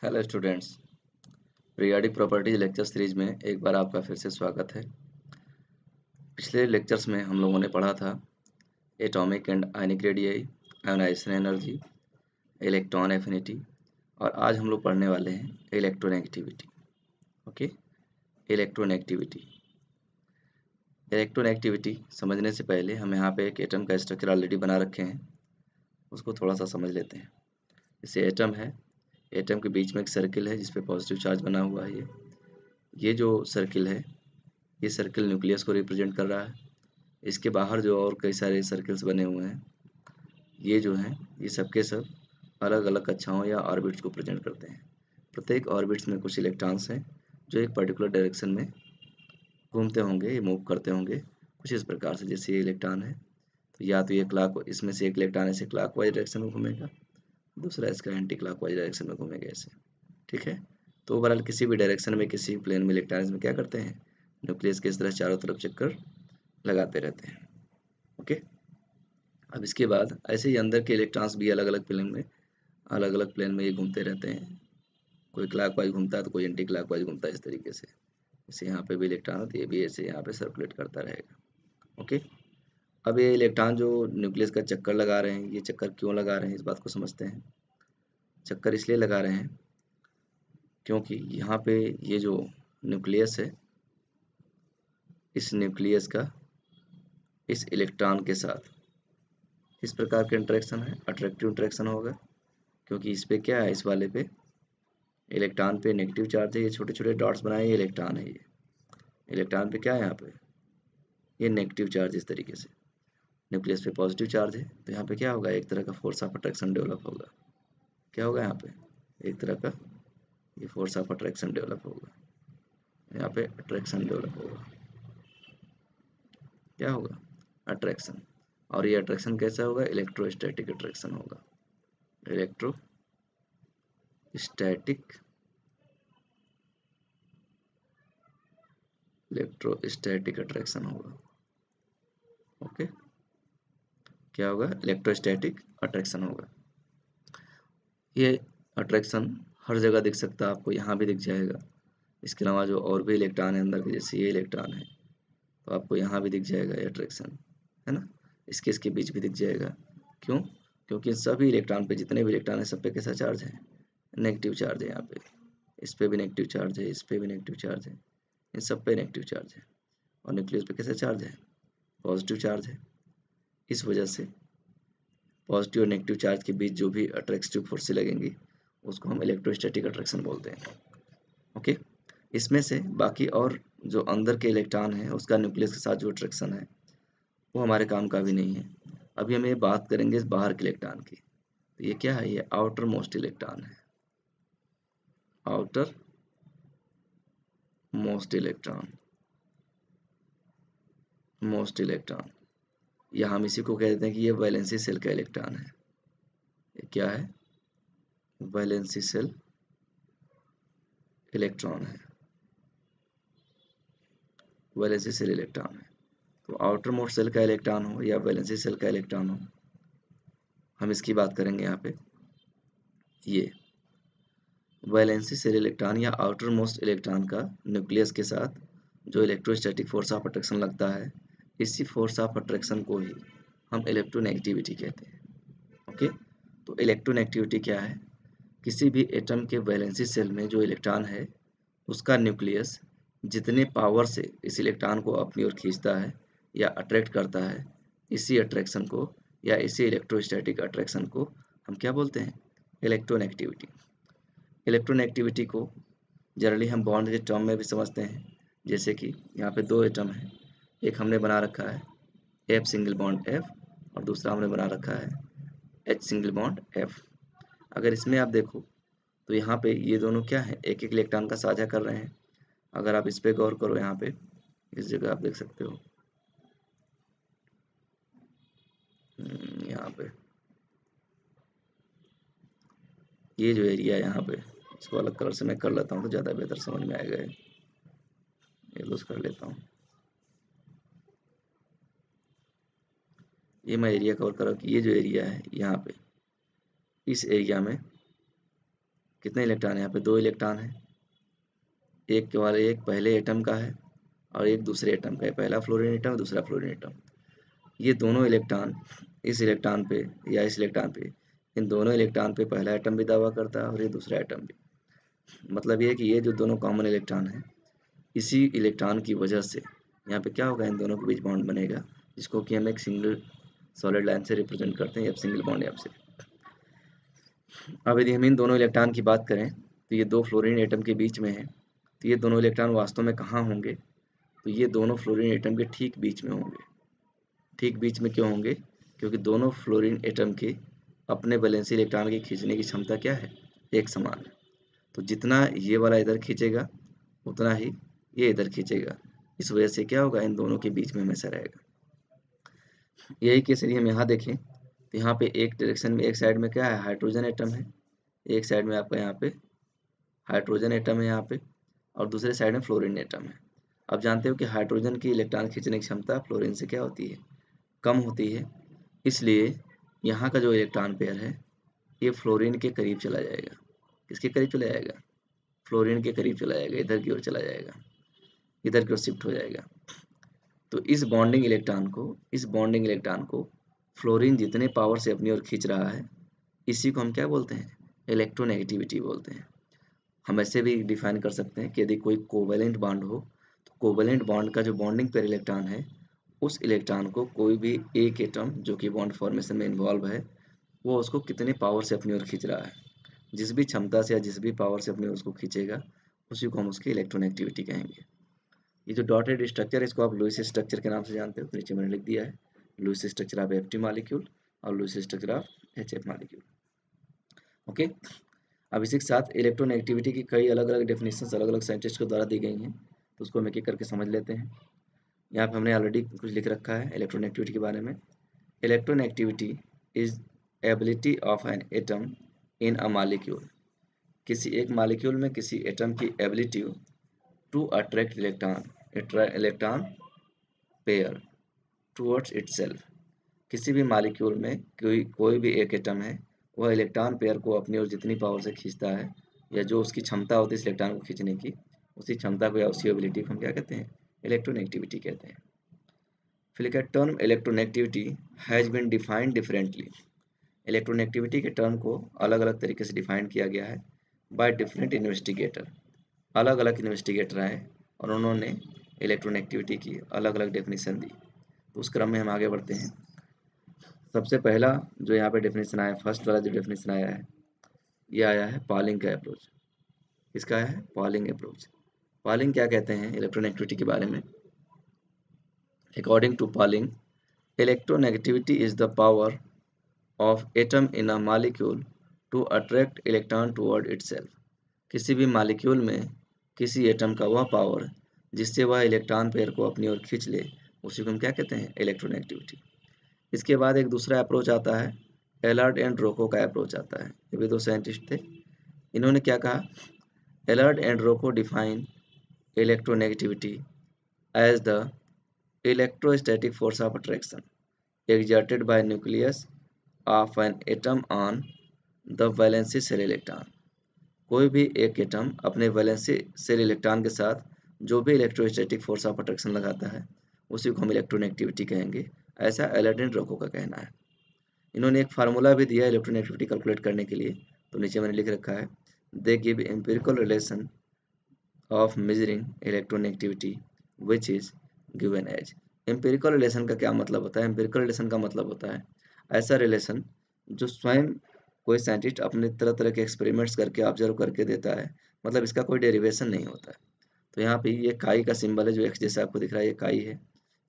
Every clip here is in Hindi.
Hello students. Periodic properties lecture series में एक बार आपका फिर से स्वागत है। पिछले लेक्चर्स में हम लोगों ने पढ़ा था atomic and ionic radii, ionisation energy, electron affinity, और आज हम लोग पढ़ने वाले हैं इलेक्ट्रोनेगेटिविटी। Okay, electronegativity. इलेक्ट्रोनेगेटिविटी समझने से पहले हम यहाँ पे एक एटम का स्ट्रक्चर ऑलरेडी बना रखे हैं, उसको थोड़ा सा समझ लेते हैं। जैसे एटम है, एटम के बीच में एक सर्किल है जिसपे पॉजिटिव चार्ज बना हुआ है। ये जो सर्किल है, ये सर्किल न्यूक्लियस को रिप्रेजेंट कर रहा है। इसके बाहर जो और कई सारे सर्कल्स बने हुए हैं, ये जो हैं, ये सब के सब अलग अलग कक्षाओं या ऑर्बिट्स को प्रेजेंट करते हैं। प्रत्येक ऑर्बिट्स में कुछ इलेक्ट्रॉन्स हैं जो एक पर्टिकुलर डायरेक्शन में घूमते होंगे, ये मूव करते होंगे कुछ इस प्रकार से। जैसे ये इलेक्ट्रॉन है, तो या तो ये क्लॉक, इसमें से एक इलेक्ट्रॉन ऐसे क्लॉकवाइज डायरेक्शन में घूमेगा, दूसरा इसका एंटी क्लॉकवाइज डायरेक्शन में घूमेगा ऐसे। ठीक है, तो ओवरऑल किसी भी डायरेक्शन में, किसी प्लेन में इलेक्ट्रॉन्स में क्या करते हैं, न्यूक्लियस के इस तरह चारों तरफ चक्कर लगाते रहते हैं। ओके, अब इसके बाद ऐसे ही अंदर के इलेक्ट्रॉन्स भी अलग अलग प्लेन में ये घूमते रहते हैं। कोई क्लॉकवाइज घूमता है तो कोई एंटी क्लॉकवाइज घूमता है, इस तरीके से। जैसे यहाँ पे भी इलेक्ट्रॉन है तो ये भी ऐसे यहाँ पे सर्कुलेट करता रहेगा। ओके, अब ये इलेक्ट्रॉन जो न्यूक्लियस का चक्कर लगा रहे हैं, ये चक्कर क्यों लगा रहे हैं इस बात को समझते हैं। चक्कर इसलिए लगा रहे हैं क्योंकि यहाँ पे ये जो न्यूक्लियस है, इस न्यूक्लियस का इस इलेक्ट्रॉन के साथ इस प्रकार का इंटरेक्शन है, अट्रैक्टिव इंटरेक्शन होगा। क्योंकि इस पे क्या है, इस वाले पे इलेक्ट्रॉन पे नेगेटिव चार्ज है, ये छोटे छोटे डॉट्स बनाए, ये इलेक्ट्रॉन है। ये इलेक्ट्रॉन पे क्या है, यहाँ पे ये नेगेटिव चार्ज। इस तरीके से न्यूक्लियस पे पॉजिटिव चार्ज है, तो यहाँ पे क्या होगा, एक तरह का फोर्स ऑफ अट्रैक्शन डेवलप होगा। क्या होगा, यहाँ पे एक तरह का ये फोर्स ऑफ अट्रैक्शन डेवलप होगा। यहाँ पे अट्रैक्शन डेवलप होगा। क्या होगा, अट्रैक्शन। और ये अट्रैक्शन कैसा होगा, इलेक्ट्रोस्टैटिक अट्रैक्शन होगा। इलेक्ट्रोस्टैटिक अट्रैक्शन होगा। ओके, क्या होगा, इलेक्ट्रोस्टैटिक अट्रैक्शन होगा। ये अट्रैक्शन हर जगह दिख सकता है आपको, यहाँ भी दिख जाएगा। इसके अलावा जो और भी इलेक्ट्रॉन है अंदर के, जैसे ये इलेक्ट्रॉन है, तो आपको यहाँ भी दिख जाएगा ये अट्रैक्शन, है ना। इसके बीच भी दिख जाएगा। क्यों, क्योंकि सभी इलेक्ट्रॉन पे, जितने भी इलेक्ट्रॉन है, सब पे कैसा चार्ज है, नेगेटिव चार्ज है। यहाँ पे इस पे भी नेगेटिव चार्ज है, इस पे भी नेगेटिव चार्ज है, इन सब पे नेगेटिव चार्ज है। और न्यूक्लियस पे कैसा चार्ज है, पॉजिटिव चार्ज है। इस वजह से पॉजिटिव और नेगेटिव चार्ज के बीच जो भी अट्रैक्टिव फोर्सेस लगेंगी, उसको हम इलेक्ट्रोस्टैटिक अट्रैक्शन बोलते हैं। ओके, इसमें से बाकी और जो अंदर के इलेक्ट्रॉन है, उसका न्यूक्लियस के साथ जो अट्रैक्शन है, वो हमारे काम का भी नहीं है। अभी हम ये बात करेंगे इस बाहर के इलेक्ट्रॉन की। तो ये क्या है, ये आउटर मोस्ट इलेक्ट्रॉन है, आउटर मोस्ट इलेक्ट्रॉन, या हम इसी को कह देते हैं कि ये वैलेंसी सेल का इलेक्ट्रॉन है। ये क्या है, वैलेंसी सेल इलेक्ट्रॉन है, वैलेंसी सेल इलेक्ट्रॉन है। तो आउटर मोस्ट सेल का इलेक्ट्रॉन हो या वैलेंसी सेल का इलेक्ट्रॉन हो, हम इसकी बात करेंगे यहाँ पे। ये वैलेंसी सेल इलेक्ट्रॉन या आउटर मोस्ट इलेक्ट्रॉन का न्यूक्लियस के साथ जो इलेक्ट्रोस्टैटिक फोर्स ऑफ अट्रैक्शन लगता है, इसी फोर्स ऑफ अट्रैक्शन को ही हम इलेक्ट्रोनेगेटिविटी कहते हैं। ओके, तो इलेक्ट्रोनेगेटिविटी क्या है, किसी भी एटम के वैलेंसी सेल में जो इलेक्ट्रॉन है, उसका न्यूक्लियस जितने पावर से इस इलेक्ट्रॉन को अपनी ओर खींचता है या अट्रैक्ट करता है, इसी अट्रैक्शन को या इसी इलेक्ट्रोस्टैटिक अट्रैक्शन को हम क्या बोलते हैं, इलेक्ट्रोनेगेटिविटी। इलेक्ट्रोनेगेटिविटी को जनरली हम बॉन्ड के टर्म में भी समझते हैं। जैसे कि यहाँ पे दो एटम है, एक हमने बना रखा है एफ सिंगल बॉन्ड एफ, और दूसरा हमने बना रखा है एच सिंगल बॉन्ड एफ। अगर इसमें आप देखो तो यहाँ पे ये दोनों क्या है, एक एक इलेक्ट्रॉन का साझा कर रहे हैं। अगर आप इस पे गौर करो, यहाँ पे इस जगह आप देख सकते हो, यहाँ पे ये जो एरिया है, यहाँ पे इसको अलग कलर से मैं कर लेता हूँ तो ज़्यादा बेहतर समझ में आएगा। ये लूज कर लेता हूँ, ये मैं एरिया कवर करा कि ये जो एरिया है, यहाँ पे इस एरिया में कितने इलेक्ट्रॉन है यहाँ पे? 2 इलेक्ट्रॉन है, एक केवल एक पहले एटम का है और एक दूसरे एटम का है, पहला फ्लोरीन एटम दूसरा फ्लोरीन एटम। ये दोनों इलेक्ट्रॉन इस इलेक्ट्रॉन पे या इस इलेक्ट्रॉन पे, इन दोनों इलेक्ट्रॉन पे पहला एटम भी दावा करता है और ये दूसरा एटम भी। मतलब ये है कि ये जो दोनों कॉमन इलेक्ट्रॉन है, इसी इलेक्ट्रॉन की वजह से यहाँ पे क्या होगा, इन दोनों के बीच बॉन्ड बनेगा, जिसको कि हम एक सिंगल सॉलिड लाइन से रिप्रेजेंट करते हैं, या सिंगल बॉन्ड या से। अब यदि हम इन दोनों इलेक्ट्रॉन की बात करें तो ये दो फ्लोरीन एटम के बीच में है, तो ये दोनों इलेक्ट्रॉन वास्तव में कहाँ होंगे? तो ये दोनों फ्लोरीन एटम के ठीक बीच में होंगे। ठीक बीच में क्यों होंगे? क्योंकि दोनों फ्लोरीन एटम के अपने वैलेंसी इलेक्ट्रॉन की खींचने की क्षमता क्या है? एक समान है। तो जितना ये वाला इधर खींचेगा उतना ही ये इधर खींचेगा, इस वजह से क्या होगा, इन दोनों के बीच में हमेशा रहेगा। यही केस यदि हम यहाँ देखें तो यहाँ पे एक डायरेक्शन में, एक साइड में क्या है, हाइड्रोजन एटम है, एक साइड में आपका यहाँ पे हाइड्रोजन एटम है यहाँ पे, और दूसरे साइड में फ्लोरीन एटम है। अब जानते हो कि हाइड्रोजन की इलेक्ट्रॉन खींचने की क्षमता फ्लोरीन से क्या होती है? कम होती है। इसलिए यहाँ का जो इलेक्ट्रॉन पेयर है ये फ्लोरीन के करीब चला जाएगा। किसके करीब चला जाएगा? फ्लोरीन के करीब चला जाएगा, इधर की ओर चला जाएगा, इधर की ओर शिफ्ट हो जाएगा। तो इस बॉन्डिंग इलेक्ट्रॉन को फ्लोरीन जितने पावर से अपनी ओर खींच रहा है, इसी को हम क्या बोलते हैं? इलेक्ट्रोनेगेटिविटी बोलते हैं। हम ऐसे भी डिफाइन कर सकते हैं कि यदि कोई कोवेलेंट बॉन्ड हो तो कोवेलेंट बॉन्ड का जो बॉन्डिंग पेयर इलेक्ट्रॉन है, उस इलेक्ट्रॉन को कोई भी एक एटम जो कि बॉन्ड फॉर्मेशन में इन्वॉल्व है, वो उसको कितने पावर से अपनी ओर खींच रहा है। जिस भी क्षमता से या जिस भी पावर से अपनी ओर उसको खींचेगा, उसी को हम उसकी इलेक्ट्रोनेगेटिविटी कहेंगे। ये जो डॉटेड स्ट्रक्चर है इसको आप लुईस स्ट्रक्चर के नाम से जानते हो, तो नीचे मैंने लिख दिया है Lewis structure of F molecule और Lewis structure of H molecule. Okay, अब इसी के साथ इलेक्ट्रोनेगेटिविटी की कई अलग अलग डेफिनेशंस अलग अलग साइंटिस्ट के द्वारा दी गई हैं, तो उसको हम एक एक करके समझ लेते हैं। यहाँ पे हमने ऑलरेडी कुछ लिख रखा है इलेक्ट्रोनेगेटिविटी के बारे में। Electronegativity is ability of an atom in a molecule, किसी एक मॉलिक्यूल में किसी एटम की ability to attract electron pair towards itself. किसी भी मॉलिक्यूल में कोई भी एक एटम है, वह इलेक्ट्रॉन पेयर को अपनी ओर जितनी पावर से खींचता है, या जो उसकी क्षमता होती है इस इलेक्ट्रॉन को खींचने की, उसी क्षमता को या उसी एबिलिटी को हम क्या कहते हैं? इलेक्ट्रोनेगेटिविटी कहते हैं। फिर लिखा term electronegativity has been defined differently. Electronegativity के टर्म को अलग अलग तरीके से डिफाइन किया गया है बाय डिफरेंट इन्वेस्टिगेटर। अलग अलग इन्वेस्टिगेटर आए और उन्होंने इलेक्ट्रोनेगेटिविटी की अलग अलग डेफिनेशन दी। तो उस क्रम में हम आगे बढ़ते हैं। सबसे पहला जो यहाँ पे डेफिनेशन आया, फर्स्ट वाला जो डेफिनेशन आया है, ये आया है पॉलिंग का अप्रोच। किसका है? Polling approach. पॉलिंग क्या कहते हैं इलेक्ट्रोनेगेटिविटी के बारे में? According to Pauling, electronegativity is the power of atom in a molecule to attract electron toward itself. किसी भी मॉलिक्यूल में किसी एटम का वह पावर जिससे वह इलेक्ट्रॉन पेयर को अपनी ओर खींच ले, उसी को हम क्या कहते हैं? इलेक्ट्रोनेगेटिविटी। इसके बाद एक दूसरा अप्रोच आता है, एलर्ट एंड रोको का अप्रोच आता है। ये भी दो साइंटिस्ट थे। इन्होंने क्या कहा? Allred and Rochow define electronegativity as the electrostatic force of attraction exerted by nucleus of an atom on the valency shell electron। कोई भी एक एटम अपने वैलेंसी शेल इलेक्ट्रॉन के साथ जो भी इलेक्ट्रोस्टैटिक फोर्स ऑफ अट्रैक्शन लगाता है, उसी को हम इलेक्ट्रोनेगेटिविटी कहेंगे, ऐसा एलर्ट एंड रोको का कहना है। इन्होंने एक फार्मूला भी दिया इलेक्ट्रोनेगेटिविटी कैलकुलेट करने के लिए, तो नीचे मैंने लिख रखा है, they give empirical relation of measuring electronegativity which is given as. Empirical relation का क्या मतलब होता है? एम्पिरिकल रिलेशन का मतलब होता है ऐसा रिलेशन जो स्वयं कोई साइंटिस्ट अपने तरह तरह के एक्सपेरिमेंट्स करके ऑब्जर्व करके देता है, मतलब इसका कोई डेरिवेशन नहीं होता है। तो यहाँ पे ये काई का सिंबल है जो एक्स जैसा आपको दिख रहा है, ये काई है।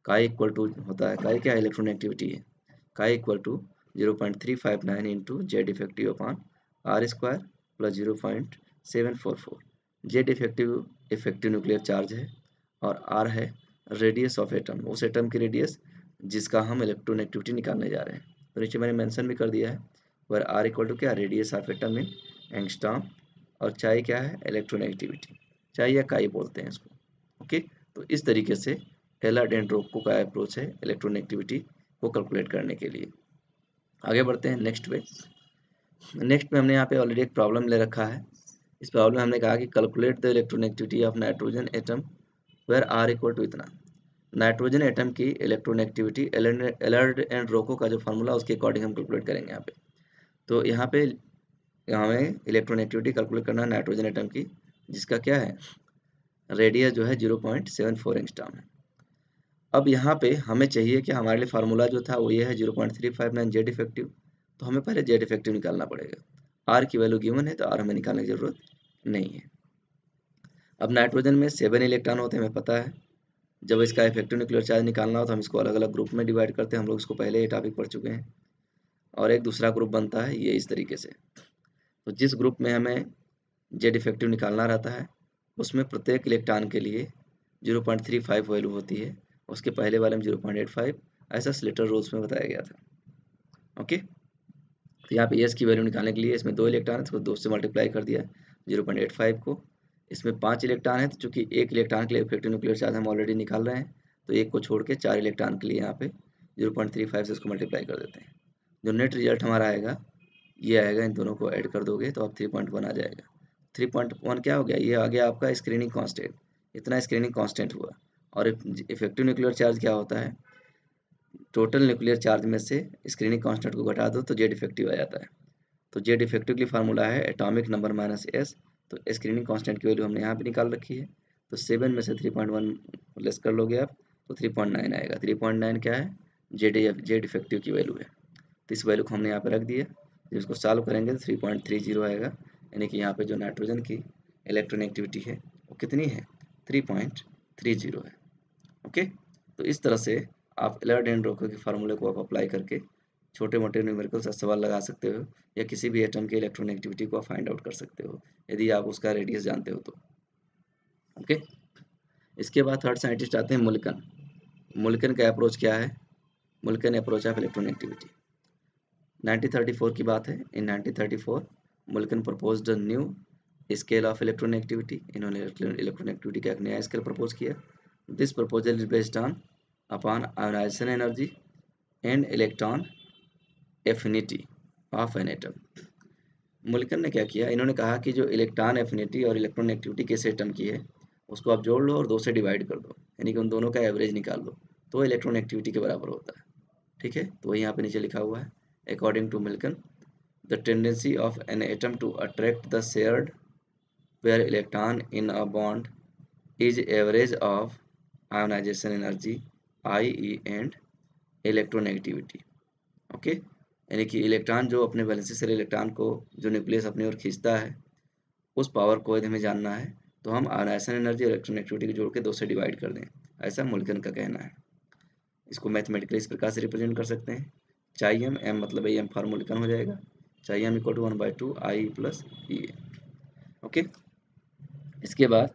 काई इक्वल टू होता है, काई क्या है? इलेक्ट्रोनेगेटिविटी है। Chi equal to 0.359 into Z effective upon R square plus 0.744। Z effective nuclear charge है और आर है रेडियस ऑफ एटम, उस एटम की रेडियस जिसका हम इलेक्ट्रोनेगेटिविटी निकालने जा रहे हैं। तो नीचे मैंने मेंशन भी कर दिया है, वह आर इक्वल टू क्या? Radius of atom in angstrom, और चाई क्या है? इलेक्ट्रोनेगेटिविटी, चाई या काई बोलते हैं इसको। ओके, तो इस तरीके से एलर्ट एंड रोको का अप्रोच है इलेक्ट्रोनेगेटिविटी को कैलकुलेट करने के लिए। आगे बढ़ते हैं नेक्स्ट पे। नेक्स्ट में हमने यहाँ पे ऑलरेडी एक प्रॉब्लम ले रखा है, इस प्रॉब्लम में हमने कहा कि calculate the electronegativity of nitrogen atom where R equal to इतना। नाइट्रोजन एटम की इलेक्ट्रोनेगेटिविटी एलर्ड एंड रोको का जो फार्मूला उसके अकॉर्डिंग हम कैलकुलेट करेंगे यहाँ पे। तो यहाँ पे हमें इलेक्ट्रोनेगेटिविटी कैलकुलेट करना है नाइट्रोजन एटम की, जिसका क्या है, रेडियस जो है 0.74 एंगस्ट्रॉम है। अब यहाँ पे हमें चाहिए कि हमारे लिए फार्मूला जो था वो ये है 0.359 जेड इफेक्टिव। तो हमें पहले जेड इफेक्टिव निकालना पड़ेगा। आर की वैल्यू गिवन है तो आर हमें निकालने की जरूरत नहीं है। अब नाइट्रोजन में 7 इलेक्ट्रॉन होते हैं, हमें पता है। जब इसका इफेक्टिव न्यूक्लियर चार्ज निकालना हो तो हम इसको अलग अलग ग्रुप में डिवाइड करते हैं। हम लोग इसको पहले ही टॉपिक पढ़ चुके हैं। और एक दूसरा ग्रुप बनता है ये इस तरीके से। तो जिस ग्रुप में हमें जेड इफेक्टिव निकालना रहता है उसमें प्रत्येक इलेक्ट्रॉन के लिए 0.35 वैल्यू होती है। उसके पहले वाले में 0.85, ऐसा स्लेटर रूल्स में बताया गया था। ओके, तो यहाँ पे एस की वैल्यू निकालने के लिए इसमें 2 इलेक्ट्रॉन है, इसको 2 से मल्टीप्लाई कर दिया 0.85 को। इसमें 5 इलेक्ट्रॉन है, तो चूंकि एक इलेक्ट्रॉन के लिए इफेक्टिव न्यूक्लियर चार्ज हम ऑलरेडी निकाल रहे हैं, तो एक को छोड़ के 4 इलेक्ट्रॉन के लिए यहाँ पे 0.35 से इसको मल्टीप्लाई कर देते हैं। जो नेट रिजल्ट हमारा आएगा ये आएगा, इन दोनों को ऐड कर दोगे तो आप 3.1 आ जाएगा। 3.1 क्या हो गया, ये आ गया आपका स्क्रीनिंग कांस्टेंट। इतना स्क्रीनिंग कांस्टेंट हुआ। और इफेक्टिव न्यूक्लियर चार्ज क्या होता है, टोटल न्यूक्लियर चार्ज में से स्क्रीनिंग कांस्टेंट को घटा दो तो जेड इफेक्टिव आ जाता है। तो जेड इफेक्टिव की फार्मूला है एटॉमिक नंबर माइनस एस। तो स्क्रीनिंग कांस्टेंट की वैल्यू हमने यहाँ पे निकाल रखी है। तो 7 में से 3.1 लेस कर लोगे आप तो 3.9 आएगा। 3.9 क्या है, जेड इफेक्टिव की वैल्यू है। तो इस वैल्यू को हमने यहाँ पे रख दिया। जब इसको सॉल्व करेंगे तो 3.30 आएगा। यानी कि यहाँ पे जो नाइट्रोजन की इलेक्ट्रोनेगेटिविटी है वो कितनी है, 3.30 है। ओके, तो इस तरह से आप एलर्ड एंड रोको के फार्मूले को आप अप्लाई करके छोटे मोटे न्यूमेरिकल से सवाल लगा सकते हो, या किसी भी एटम की इलेक्ट्रोनेगेटिविटी को फाइंड आउट कर सकते हो यदि आप उसका रेडियस जानते हो तो। ओके, इसके बाद थर्ड साइंटिस्ट आते हैं मुल्कन। मुल्कन का अप्रोच क्या है, मुल्कन अप्रोच ऑफ इलेक्ट्रोनेगेटिविटी। 1934 की बात है। In 1934 Mulliken proposed a new scale of electronegativity. इन्होंने इलेक्ट्रोनेगेटिविटी का एक नया स्केल प्रपोज किया। This proposal is based on upon ionisation energy and electron affinity of an atom. Mulliken ने क्या किया, इन्होंने कहा कि जो इलेक्ट्रॉन एफिनिटी और इलेक्ट्रॉन एक्टिविटी किस एटम की है उसको आप जोड़ लो और 2 से डिवाइड कर दो, यानी कि उन दोनों का एवरेज निकाल लो, तो इलेक्ट्रॉन एक्टिविटी के बराबर होता है। ठीक है, तो वही यहाँ पे नीचे लिखा हुआ है। According to Mulliken the tendency of an atom to attract the shared pair electron in a bond is average of ionisation energy IE and electronegativity. Okay, यानी कि इलेक्ट्रॉन जो अपने वैलेंसी शेल इलेक्ट्रॉन को जो न्यूक्लियस अपनी ओर खींचता है उस पावर को यदि हमें जानना है तो हम आयोनाइजेशन एनर्जी और इलेक्ट्रोनेगेटिविटी को जोड़ के 2 से डिवाइड कर दें, ऐसा मुल्कन का कहना है। इसको मैथमेटिकली इस प्रकार से रिप्रेजेंट कर सकते हैं, चाई एम, एम मतलब एम फॉर मुल्कन हो जाएगा, chi M equal to 1/2 I plus E. Okay, इसके बाद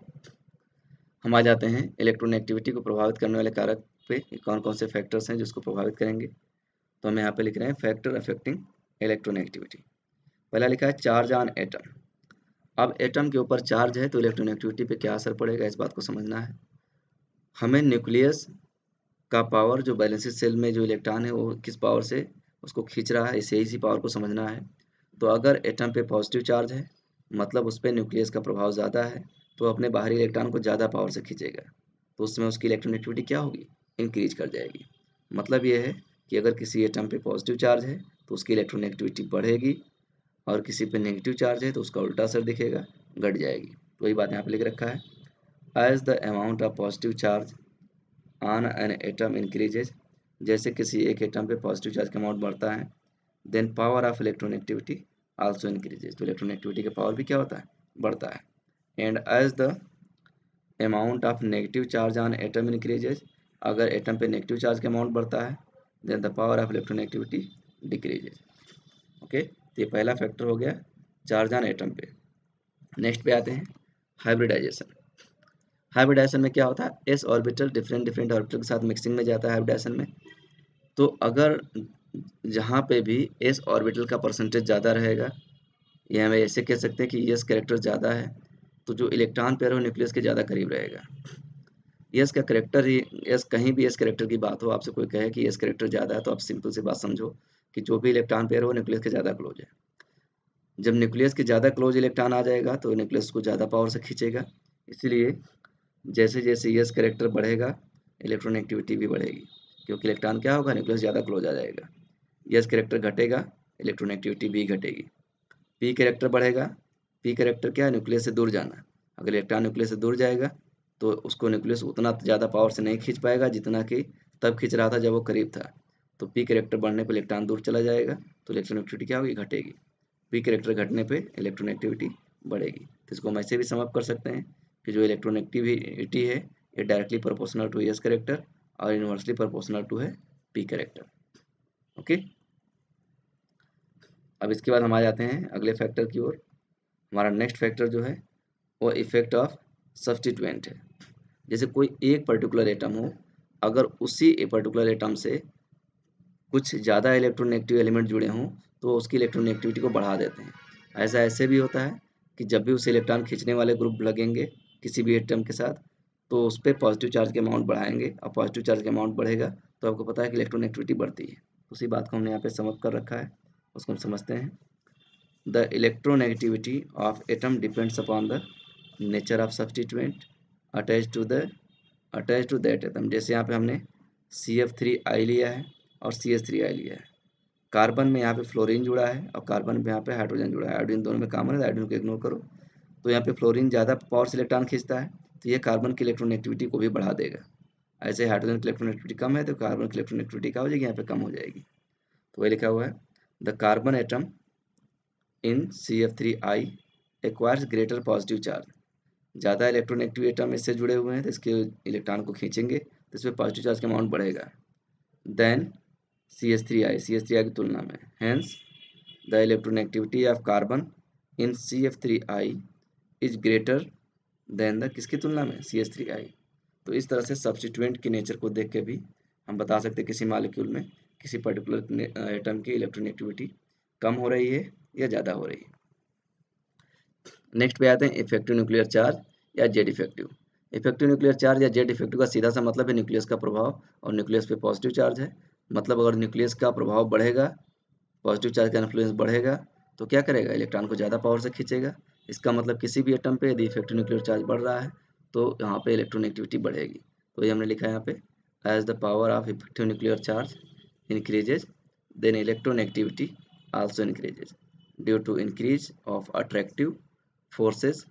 हम आ जाते हैं इलेक्ट्रोनेगेटिविटी को प्रभावित करने वाले कारक पे, कौन कौन से फैक्टर्स हैं जिसको प्रभावित करेंगे। तो हम यहाँ पे लिख रहे हैं फैक्टर अफेक्टिंग इलेक्ट्रोनेगेटिविटी। पहला लिखा है चार्ज ऑन एटम। अब एटम के ऊपर चार्ज है तो इलेक्ट्रोनेगेटिविटी पे क्या असर पड़ेगा, इस बात को समझना है। हमें न्यूक्लियस का पावर, जो बैलेंस सेल में जो इलेक्ट्रॉन है वो किस पावर से उसको खींच रहा है, इसी पावर को समझना है। तो अगर एटम पे पॉजिटिव चार्ज है मतलब उस पर न्यूक्लियस का प्रभाव ज़्यादा है, तो अपने बाहरी इलेक्ट्रॉन को ज़्यादा पावर से खींचेगा, तो उस समय उसकी इलेक्ट्रोनेगेटिविटी क्या होगी, इंक्रीज कर जाएगी। मतलब ये है कि अगर किसी एटम पे पॉजिटिव चार्ज है तो उसकी इलेक्ट्रोनेगेटिविटी बढ़ेगी, और किसी पे नेगेटिव चार्ज है तो उसका उल्टा असर दिखेगा, घट जाएगी। तो वही बात यहाँ पे लिख रखा है, as the amount of positive charge on an atom increases. जैसे किसी एक एटम पे पॉजिटिव चार्ज का अमाउंट बढ़ता है, then power of electronegativity also increases. तो इलेक्ट्रोनेगेटिविटी का पावर भी क्या होता है, बढ़ता है। And as the amount of negative charge on atom increases, अगर एटम पे नेगेटिव चार्ज का अमाउंट बढ़ता है then the power of electronegativity decreases. Okay, तो ये पहला फैक्टर हो गया चार्ज ऑन एटम पे। नेक्स्ट पे आते हैं हाइब्रिडाइजेशन। हाइब्रिडाइजेशन में क्या होता है, एस ऑर्बिटल डिफरेंट ऑर्बिटल के साथ मिक्सिंग में जाता है हाइब्रिडाइजेशन में। तो अगर जहाँ पे भी एस ऑर्बिटल का परसेंटेज ज़्यादा रहेगा, ये हम ऐसे कह सकते हैं कि एस कैरेक्टर ज़्यादा है, तो जो इलेक्ट्रॉन पेयर हो न्यूक्लियस के ज़्यादा करीब रहेगा। एस का कैरेक्टर ही, एस कहीं भी एस कैरेक्टर की बात हो, आपसे कोई कहे कि एस कैरेक्टर ज़्यादा है, तो आप सिंपल सी बात समझो कि जो भी इलेक्ट्रॉन पेयर हो न्यूक्लियस के ज़्यादा क्लोज है। जब न्यूक्लियस के ज़्यादा क्लोज इलेक्ट्रॉन आ जाएगा तो न्यूक्लियस को ज़्यादा पावर से खींचेगा, इसलिए जैसे जैसे यस कैरेक्टर बढ़ेगा इलेक्ट्रॉन एक्टिविटी भी बढ़ेगी, क्योंकि इलेक्ट्रॉन क्या होगा, न्यूक्लियस ज़्यादा क्लोज आ जाएगा। यस कैरेक्टर घटेगा, इलेक्ट्रॉन एक्टिविटी भी घटेगी। पी कैरेक्टर बढ़ेगा, पी कैरेक्टर क्या है, न्यूक्लियस से दूर जाना। अगर इलेक्ट्रॉन न्यूक्लियस से दूर जाएगा तो उसको न्यूक्लियस उतना ज़्यादा पावर से नहीं खींच पाएगा जितना कि तब खींच रहा था जब वो करीब था। तो पी कैरेक्टर बढ़ने पर इलेक्ट्रॉन दूर चला जाएगा तो इलेक्ट्रॉन एक्टिविटी क्या होगी, घटेगी। पी कैरेक्टर घटने पे इलेक्ट्रॉन एक्टिविटी बढ़ेगी। तो इसको हम ऐसे भी समअप कर सकते हैं कि जो इलेक्ट्रॉन एक्टिविटी है ये directly proportional to S character और इनवर्सली प्रोपोर्शनल टू है पी कैरेक्टर। ओके, अब इसके बाद हम आ जाते हैं अगले फैक्टर की ओर। हमारा नेक्स्ट फैक्टर जो है वो इफेक्ट ऑफ सब्स्टिट्यूएंट है। जैसे कोई एक पर्टिकुलर एटम हो, अगर उसी पर्टिकुलर एटम से कुछ ज़्यादा इलेक्ट्रोनेगेटिव एलिमेंट जुड़े हों तो उसकी इलेक्ट्रोनेगेटिविटी को बढ़ा देते हैं। ऐसा ऐसे भी होता है कि जब भी उसे इलेक्ट्रॉन खींचने वाले ग्रुप लगेंगे किसी भी एटम के साथ तो उस पर पॉजिटिव चार्ज के अमाउंट बढ़ाएंगे, और पॉजिटिव चार्ज के अमाउंट बढ़ेगा तो आपको पता है कि इलेक्ट्रोनेगेटिविटी बढ़ती है। उसी बात को हमने यहाँ पे समझ कर रखा है, उसको हम समझते हैं। The electronegativity of atom depends upon the nature of substituent attach to that atom. जैसे यहाँ पे हमने CF3I लिया है और CH3I लिया है। कार्बन में यहाँ पे फ्लोरीन जुड़ा है और कार्बन में यहाँ पे हाइड्रोजन जुड़ा है। हाइड्रोजन दोनों में कॉमन है, हाइड्रोजन को इग्नोर करो। तो यहाँ पे फ्लोरीन ज़्यादा पावर से इलेक्ट्रॉन खींचता है तो ये कार्बन की इलेक्ट्रोनेगेटिविटी को भी बढ़ा देगा। ऐसे हाइड्रोजन की इलेक्ट्रोनेगेटिविटी कम है तो कार्बन की इलेक्ट्रोनेगेटिविटी क्या हो जाएगी, यहाँ पे कम हो जाएगी। तो वही लिखा हुआ है, the carbon atom in CF3I acquires greater positive charge. ज़्यादा इलेक्ट्रोनेगेटिव एटम इससे जुड़े हुए हैं तो इसके इलेक्ट्रॉन को खींचेंगे तो इसमें पॉजिटिव चार्ज का अमाउंट बढ़ेगा देन CH3I की तुलना में। Hence the electronegativity of carbon in CF3I is greater than the किसकी तुलना में, CH3I। तो इस तरह से सब्स्टिट्यूएंट के नेचर को देख के भी हम बता सकते हैं किसी मॉलिक्यूल में किसी पर्टिकुलर एटम की इलेक्ट्रोनेगेटिविटी कम हो रही है या ज़्यादा हो रही है। नेक्स्ट पे आते हैं इफेक्टिव न्यूक्लियर चार्ज या Z effective. Effective nuclear charge या जेड इफेक्टिव का सीधा सा मतलब है न्यूक्लियस का प्रभाव, और न्यूक्लियस पे पॉजिटिव चार्ज है। मतलब अगर न्यूक्लियस का प्रभाव बढ़ेगा, पॉजिटिव चार्ज का इन्फ्लुएंस बढ़ेगा तो क्या करेगा, इलेक्ट्रॉन को ज़्यादा पावर से खींचेगा। इसका मतलब किसी भी एटम पे यदि इफेक्टिव न्यूक्लियर चार्ज बढ़ रहा है तो यहाँ पे इलेक्ट्रोनेगेटिविटी बढ़ेगी। तो ये हमने लिखा है यहाँ पे, as the power of effective nuclear charge increases then electronegativity also increases due to increase of attractive forces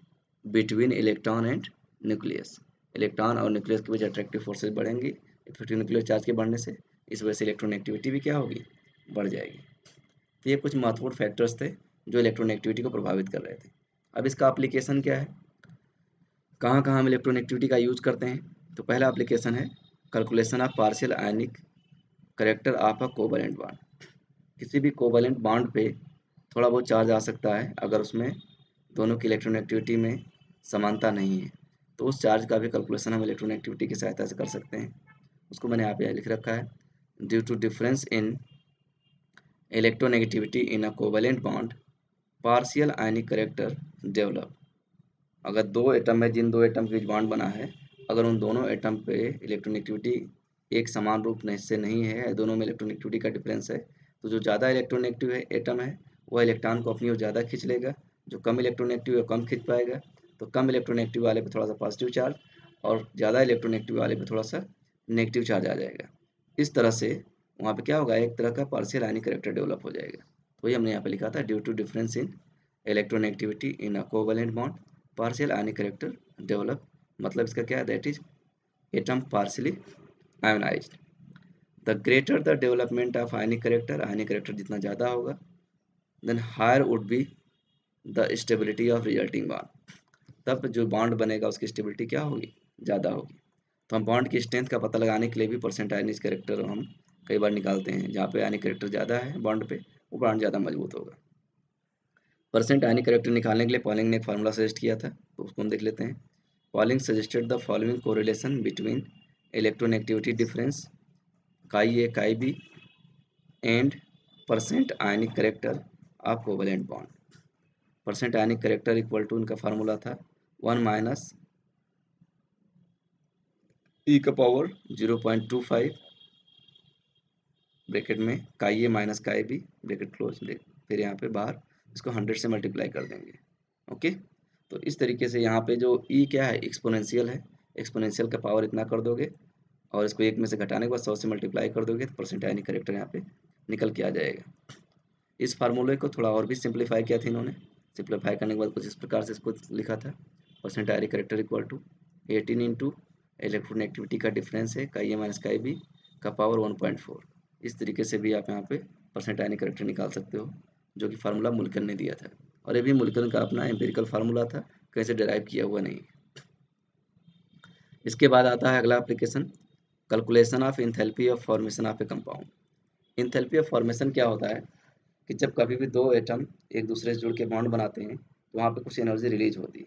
between electron and nucleus. Electron और न्यूक्लियस के बीच अट्रैक्टिव फोर्सेस बढ़ेंगी इफेक्टिव न्यूक्लियर चार्ज के बढ़ने से। इस वजह से इलेक्ट्रोनेगेटिविटी भी क्या होगी, बढ़ जाएगी। तो ये कुछ महत्वपूर्ण फैक्टर्स थे जो इलेक्ट्रोनेगेटिविटी को प्रभावित कर रहे थे। अब इसका एप्लीकेशन क्या है, कहाँ कहाँ हम इलेक्ट्रोनेगेटिविटी का यूज करते हैं। तो पहला एप्लीकेशन है calculation of partial ionic character of a covalent bond. किसी भी कोवैलेंट बॉन्ड पे थोड़ा बहुत चार्ज आ सकता है अगर उसमें दोनों की इलेक्ट्रोनेगेटिविटी में समानता नहीं है, तो उस चार्ज का भी कैलकुलेशन हम इलेक्ट्रोनेगेटिविटी की सहायता से कर सकते हैं। उसको मैंने यहाँ पे लिख रखा है, due to difference in electronegativity in a covalent bond partial ionic character develop. अगर दो एटम में, जिन दो एटम के बीच बॉन्ड बना है, अगर उन दोनों एटम पे इलेक्ट्रोनेगेटिविटी एक समान रूप से नहीं है, दोनों में इलेक्ट्रोनेगेटिविटी का डिफरेंस है, तो जो ज़्यादा इलेक्ट्रोनेगेटिव एटम है वह इलेक्ट्रॉन को अपनी ओर ज़्यादा खींच लेगा, जो कम इलेक्ट्रोनेगेटिव है कम खींच पाएगा। तो कम इलेक्ट्रोनेगेटिव वाले पे थोड़ा सा पॉजिटिव चार्ज और ज़्यादा इलेक्ट्रोनेगेटिव वाले पे थोड़ा सा नेगेटिव चार्ज आ जाएगा। इस तरह से वहाँ पे क्या होगा, एक तरह का पार्शियल आयनिक करेक्टर डेवलप हो जाएगा। तो ये हमने यहाँ पे लिखा था, due to difference in electronegativity in a covalent bond partial ionic character develop. मतलब इसका क्या है, that is atom partially ionised. The greater the development of ionic character जितना ज़्यादा होगा, then higher would be the stability of resulting bond. तब जो बॉन्ड बनेगा उसकी स्टेबिलिटी क्या होगी, ज़्यादा होगी। तो हम बॉन्ड की स्ट्रेंथ का पता लगाने के लिए भी परसेंट आयनिक करेक्टर हम कई बार निकालते हैं। जहाँ पे आयनिक करेक्टर ज़्यादा है बॉन्ड पे, वो बॉन्ड ज़्यादा मजबूत होगा। परसेंट आयनिक करेक्टर निकालने के लिए पॉलिंग ने एक फार्मूला सजेस्ट किया था, तो उसको हम देख लेते हैं। Pauling suggested the following correlation between electronegativity difference chi A chi B and percent ionic character of covalent bond. Percent ionic character equal to, इनका फार्मूला था 1 माइनस ई का पावर 0.25 ब्रैकेट में काई ए माइनस काई बी ब्रैकेट क्लोज, फिर यहाँ पे बाहर इसको 100 से मल्टीप्लाई कर देंगे। ओके, तो इस तरीके से यहाँ पे जो ई क्या है, एक्सपोनेंशियल है, एक्सपोनेंशियल का पावर इतना कर दोगे और इसको 1 में से घटाने के बाद 100 से मल्टीप्लाई कर दोगे तो परसेंट यानी करेक्टर यहाँ पे निकल के आ जाएगा। इस फार्मूले को थोड़ा और भी सिंप्लीफाई किया था इन्होंने। सिंप्लीफाई करने के बाद कुछ इस प्रकार से इसको लिखा था, परसेंट यानी character equal to 18 into electronegativity का डिफरेंस है का माइनस का बी का पावर 1.4। इस तरीके से भी आप यहाँ पे परसेंट यानी करेक्टर निकाल सकते हो, जो कि फार्मूला मुल्कन ने दिया था। और ये भी मुल्कन का अपना एम्पिरिकल फार्मूला था, कहीं से डिराइव किया हुआ नहीं। इसके बाद आता है अगला application, calculation of enthalpy of formation of A compound. Enthalpy of formation क्या होता है कि जब कभी भी दो एटम एक दूसरे से जुड़ के बॉन्ड बनाते हैं तो वहाँ पे कुछ एनर्जी रिलीज होती है,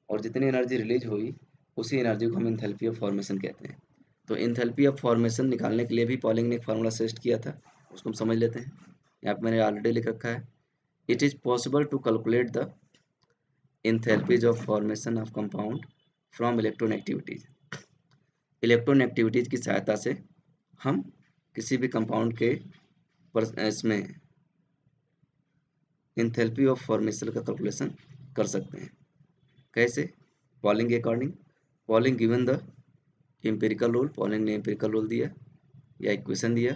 और जितनी एनर्जी रिलीज हुई उसी एनर्जी को हम इंथैल्पी ऑफ फॉर्मेशन कहते हैं। तो इंथैल्पी ऑफ फॉर्मेशन निकालने के लिए भी पॉलिंग ने एक फार्मूला सजेस्ट किया था, उसको हम समझ लेते हैं। यहाँ पे मैंने ऑलरेडी लिख रखा है, it is possible to calculate the enthalpies of formation of compound from electronegativities. Electronegativities की सहायता से हम किसी भी कंपाउंड के इसमें इंथैल्पी ऑफ फॉर्मेशन का कैलकुलेशन कर सकते हैं। कैसे? पॉलिंग के according. Pauling given the empirical rule, Pauling ने एम्पिरिकल रूल दिया या इक्वेशन दिया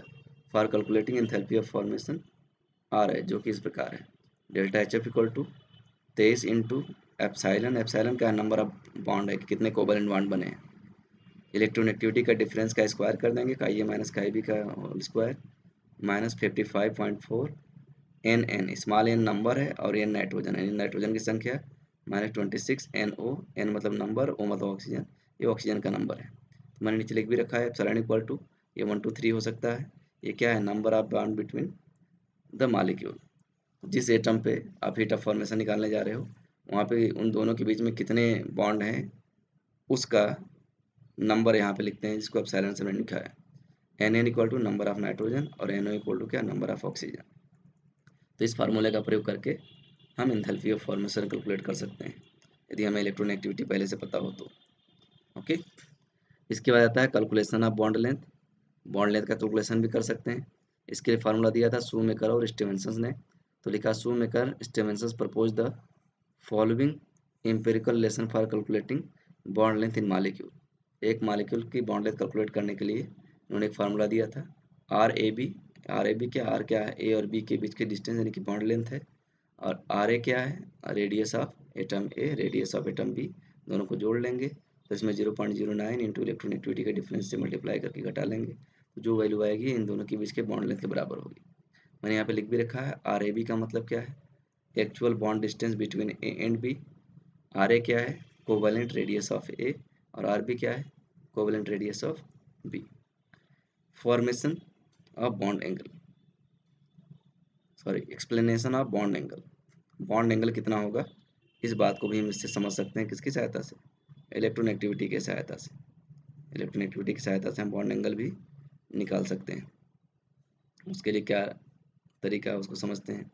for calculating enthalpy of formation are है, जो कि इस प्रकार है, delta H F equal to 23 into epsilon. Epsilon का नंबर ऑफ बॉन्ड है कि कितने कोवलेंट बॉन्ड बने हैं। इलेक्ट्रोनेगेटिविटी का डिफरेंस का स्क्वायर कर देंगे, का ए माइनस का बी का whole square minus 55.4 N small N number है और एन नाइट्रोजन है, नाइट्रोजन की संख्या माइनस 26 NO, एन मतलब नंबर, ओ मतलब ऑक्सीजन, ये ऑक्सीजन का नंबर है। तो मैंने नीचे लिख भी रखा है एप्सिलॉन इक्वल टू, ये 1 2 3 हो सकता है, ये क्या है, number of bond between the molecule. जिस एटम पे आप हीट ऑफ फॉर्मेशन निकालने जा रहे हो वहाँ पे उन दोनों के बीच में कितने बॉन्ड हैं उसका नंबर यहाँ पे लिखते हैं, जिसको एप्सिलॉन से मैंने लिखा है। N equal to number of nitrogen और NO इक्वल टू क्या, नंबर ऑफ ऑक्सीजन। तो इस फार्मूले का प्रयोग करके हम एंथैल्पी ऑफ फॉर्मेशन कैलकुलेट कर सकते हैं, यदि हमें इलेक्ट्रोनेगेटिविटी पहले से पता हो तो। ओके, इसके बाद आता है calculation of bond length. Bond length का कैलकुलेशन भी कर सकते हैं। इसके लिए फार्मूला दिया था शूमेकर और स्टीवेंसन ने। तो लिखा shoemaker Stevenson propose the following empirical lesson for calculating bond length in molecule. एक मॉलिक्यूल की बॉन्ड लेंथ कैलकुलेट करने के लिए उन्होंने एक फार्मूला दिया था, आर ए बी क्या, आर क्या है, ए और बी के बीच की डिस्टेंस यानी कि बॉन्ड लेंथ है, और आर ए क्या है, radius of atom A, radius of atom B, दोनों को जोड़ लेंगे तो इसमें 0.09 इंटू इलेक्ट्रोनेगेटिविटी के डिफरेंस से मल्टीप्लाई करके घटा लेंगे, तो जो वैल्यू आएगी इन दोनों के बीच के बॉन्ड लेंथ के बराबर होगी। मैंने यहाँ पे लिख भी रखा है, आर ए बी का मतलब क्या है, actual bond distance between A and B. R A क्या है, कोवेलेंट रेडियस ऑफ ए, और आर बी क्या है, covalent radius of B. Formation of bond angle, sorry explanation of bond angle. Bond angle कितना होगा इस बात को भी हम इससे समझ सकते हैं, किसकी सहायता से, इलेक्ट्रोनेगेटिविटी की सहायता से। इलेक्ट्रोनेगेटिविटी की सहायता से हम बॉन्ड एंगल भी निकाल सकते हैं। उसके लिए क्या तरीका है उसको समझते हैं।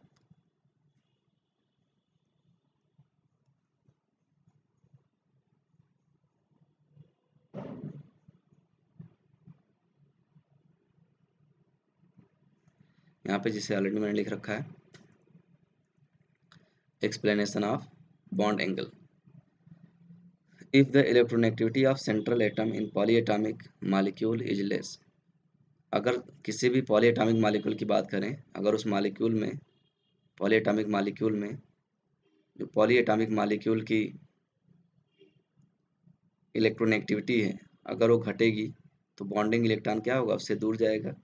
यहाँ पे जिसे ऑलरेडी मैंने लिख रखा है, explanation of bond angle. If the electronegativity of central atom in polyatomic molecule is less. अगर किसी भी पॉलीएटॉमिक मॉलिक्यूल की बात करें, अगर उस मॉलिक्यूल में, पॉलीएटॉमिक मॉलिक्यूल में, जो पॉलीएटॉमिक मॉलिक्यूल की इलेक्ट्रोनेगेटिविटी है अगर वो घटेगी तो बॉन्डिंग इलेक्ट्रॉन क्या होगा, उससे दूर जाएगा।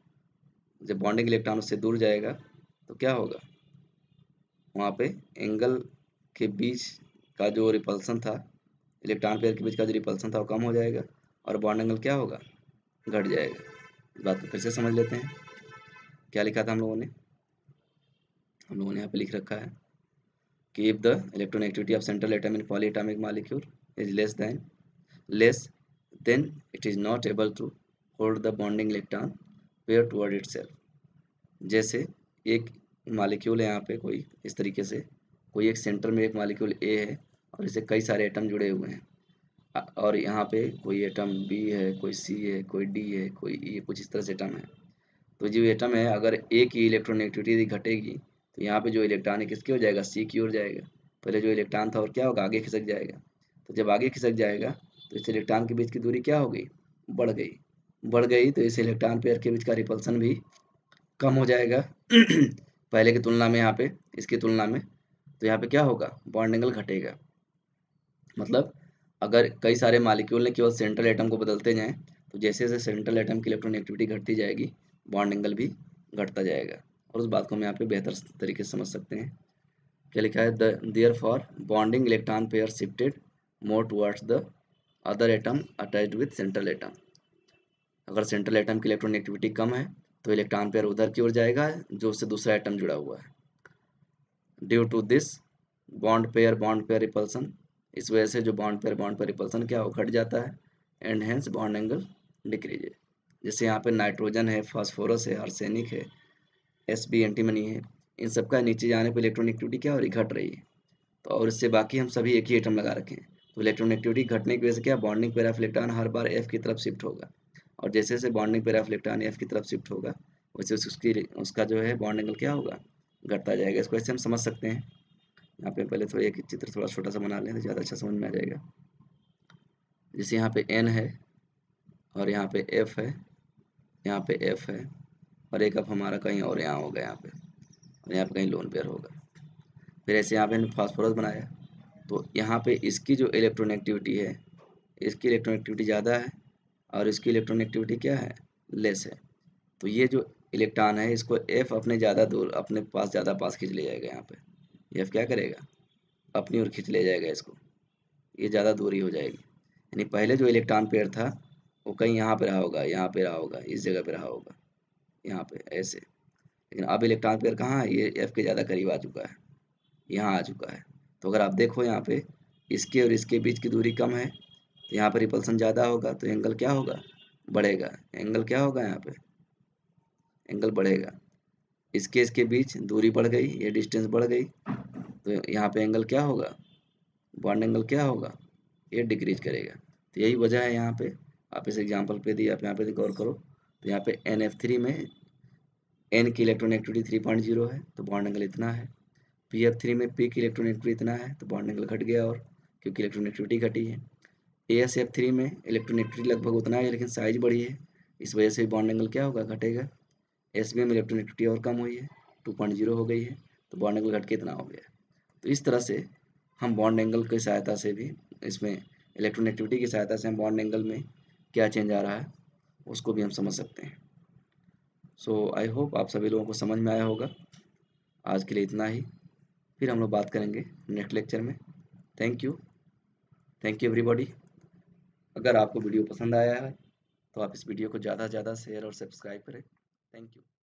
जब बॉन्डिंग इलेक्ट्रॉन उससे दूर जाएगा तो क्या होगा, वहाँ पे एंगल के बीच का जो रिपल्सन था, इलेक्ट्रॉन पेयर के बीच का जो रिपल्सन था वो कम हो जाएगा और बॉन्ड एंगल क्या होगा, घट जाएगा। इस बात को फिर से समझ लेते हैं। क्या लिखा था हम लोगों ने, यहाँ पे लिख रखा है कि if the electronegativity of central atom in polyatomic molecule is less than it is not able to hold the bonding electron pair toward itself. जैसे एक मॉलिक्यूल है यहाँ पे कोई, इस तरीके से कोई एक सेंटर में एक मॉलिक्यूल ए है और इसे कई सारे एटम जुड़े हुए हैं, और यहाँ पे कोई एटम बी है, कोई सी है, कोई डी है, कोई ई, कुछ इस तरह से एटम है। तो जो एटम है अगर ए की इलेक्ट्रोनेगेटिविटी घटेगी तो यहाँ पे जो इलेक्ट्रॉन है किसकी ओर जाएगा, सी की ओर जाएगा। पहले जो इलेक्ट्रॉन था और क्या होगा, आगे खिसक जाएगा। तो जब आगे खिसक जाएगा तो इस इलेक्ट्रॉन के बीच की दूरी क्या हो गई, बढ़ गई। बढ़ गई तो इस इलेक्ट्रॉन पेयर के बीच का रिपल्सन भी कम हो जाएगा पहले की तुलना में, यहाँ पे इसकी तुलना में। तो यहाँ पे क्या होगा, बॉन्ड एंगल घटेगा। मतलब अगर कई सारे मॉलिक्यूल ने केवल सेंट्रल एटम को बदलते जाएं तो जैसे जैसे सेंट्रल एटम की इलेक्ट्रॉन एक्टिविटी घटती जाएगी, बॉन्ड एंगल भी घटता जाएगा। और उस बात को हम यहाँ पे बेहतर तरीके से समझ सकते हैं। क्या लिखा है, therefore bonding electron pair shifted more towards the other atom attached with central atom. अगर सेंट्रल एटम की इलेक्ट्रॉन एक्टिविटी कम है तो इलेक्ट्रॉन पेयर उधर की ओर जाएगा जो उससे दूसरा एटम जुड़ा हुआ है। Due to this bond pair repulsion, इस वजह से जो बॉन्ड पेयर रिपल्सन क्या हो, घट जाता है। And hence bond angle decreases. जैसे यहाँ पे नाइट्रोजन है, फास्फोरस है, आर्सेनिक है, एसबी एंटीमनी है, इन सबका नीचे जाने पर इलेक्ट्रॉन एक्टिविटी क्या हो रही, घट रही है। तो और इससे बाकी हम सभी एक ही एटम लगा रखे हैं, तो इलेक्ट्रॉन एक्टिविटी घटने की वजह से क्या, bonding pair of electron her bar F की तरफ शिफ्ट होगा। और जैसे जैसे bonding pair of electron F की तरफ शिफ्ट होगा वैसे उसका जो है बॉन्ड एंगल क्या होगा, घटता जाएगा। इसको ऐसे हम समझ सकते हैं। यहाँ पे पहले थोड़ा एक चित्र थोड़ा छोटा सा बना लें तो ज़्यादा अच्छा समझ में आ जाएगा। जैसे यहाँ पे एन है और यहाँ पे एफ है, यहाँ पे एफ है और एक अब हमारा कहीं और यहाँ होगा, यहाँ पे और यहाँ पे कहीं लोन पेयर होगा। फिर ऐसे यहाँ पे हमने फास्फोरस बनाया, तो यहाँ पे इसकी जो इलेक्ट्रॉन एक्टिविटी है, इसकी इलेक्ट्रॉन एक्टिविटी ज़्यादा है और इसकी इलेक्ट्रॉन एक्टिविटी क्या है, लेस है। तो ये जो इलेक्ट्रॉन है इसको एफ अपने ज़्यादा दूर, अपने पास ज़्यादा पास खींच ले जाएगा। यहाँ पे एफ क्या करेगा, अपनी ओर खींच ले जाएगा इसको, ये ज़्यादा दूरी हो जाएगी। यानी पहले जो इलेक्ट्रॉन पेयर था वो कहीं यहाँ पे रहा होगा, यहाँ पे रहा होगा, इस जगह पे रहा होगा, यहाँ पे ऐसे। लेकिन अब इलेक्ट्रॉन पेयर कहाँ है, ये एफ के ज़्यादा करीब आ चुका है, यहाँ आ चुका है। तो अगर आप देखो यहाँ पे इसके और इसके बीच की दूरी कम है तो यहाँ पर रिपल्सन ज़्यादा होगा, तो एंगल क्या होगा, बढ़ेगा। एंगल क्या होगा, यहाँ पे एंगल बढ़ेगा। इसके बीच दूरी बढ़ गई, ये डिस्टेंस बढ़ गई, तो यहाँ पे एंगल क्या होगा, बॉन्ड एंगल क्या होगा, ये डिक्रीज करेगा। तो यही वजह है। यहाँ पे आप इस एग्जांपल पे दी, आप यहाँ पे गौर करो तो यहाँ पे NF3 में N की इलेक्ट्रॉन एक्टिविटी 3.0 है तो बॉन्ड एंगल इतना है। PF3 में P की इलेक्ट्रॉन एक्टिविटी इतना है तो बॉन्ड एंगल घट गया, और क्योंकि इलेक्ट्रॉन एक्टिविटी घटी है। AsF3 में इलेक्ट्रॉन एक्टिविटी लगभग उतना है लेकिन साइज बढ़ी है, इस वजह से बॉन्ड एंगल क्या होगा, घटेगा। Sb में इलेक्ट्रॉन एक्टिविटी और कम हुई है, 2.0 हो गई है, तो बॉन्ड एंगल घट के इतना हो गया। तो इस तरह से हम बॉन्ड एंगल की सहायता से भी, इसमें इलेक्ट्रॉन एक्टिविटी की सहायता से हम बॉन्ड एंगल में क्या चेंज आ रहा है उसको भी हम समझ सकते हैं। सो आई होप आप सभी लोगों को समझ में आया होगा। आज के लिए इतना ही, फिर हम लोग बात करेंगे नेक्स्ट लेक्चर में। Thank you, thank you everybody. अगर आपको वीडियो पसंद आया है तो आप इस वीडियो को ज़्यादा से ज़्यादा शेयर और सब्सक्राइब करें। Thank you.